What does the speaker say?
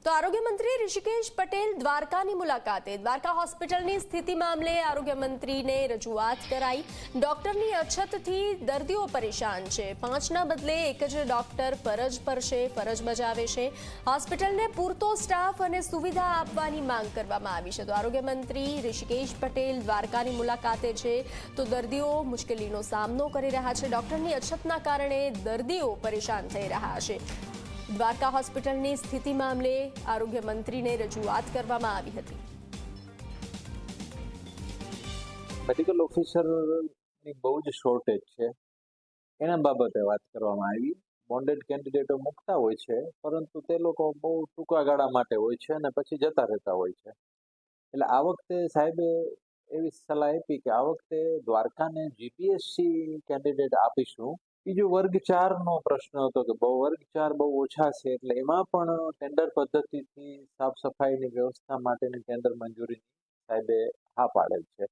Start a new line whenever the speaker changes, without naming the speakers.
તો આરોગ્ય મંત્રી ઋષિકેશ પટેલ દ્વારકાની મુલાકાતે દ્વારકા હોસ્પિટલની સ્થિતિ મામલે આરોગ્ય મંત્રીને રજૂઆત કરાઈ। ડોક્ટરની અછતથી દર્દીઓ પરેશાન છે। 5ના બદલે એક જ ડોક્ટર ફરજ પર છે, ફરજ બજાવે છે। હોસ્પિટલને પૂરતો સ્ટાફ અને સુવિધા આપવાની માંગ કરવામાં આવી છે। તો આરોગ્ય મંત્રી ઋષિકેશ પટેલ દ્વારકાની મુલાકાતે છે તો દર્દીઓ મુશ્કેલીનો સામનો કરી રહ્યા છે। ડોક્ટરની અછતના કારણે દર્દીઓ પરેશાન થઈ રહ્યા છે। દ્વારકા હોસ્પિટલની સ્થિતિ મામલે આરોગ્ય મંત્રીને રજૂઆત કરવામાં આવી હતી।
મેડિકલ ઓફિસરની બહુ જ શોર્ટેજ છે, એના બાબતે વાત કરવામાં આવી। બોન્ડેડ કેન્ડિડેટો મૂકતા હોય છે, પરંતુ તે લોકો બહુ ટૂંકા ગાળા માટે હોય છે અને પછી જતા રહેતા હોય છે। એટલે આ વખતે સાહેબે એવી સલાહ આપી કે આ વખતે દ્વારકાને જીપીએસસી કેન્ડિડેટ આપીશું। બીજું વર્ગ 4નો પ્રશ્ન હતો કે વર્ગ 4 બહુ ઓછા છે, એટલે એમાં પણ ટેન્ડર પદ્ધતિથી સાફ સફાઈની વ્યવસ્થા માટેની ટેન્ડર મંજૂરી સાહેબે હા પાડેલ છે।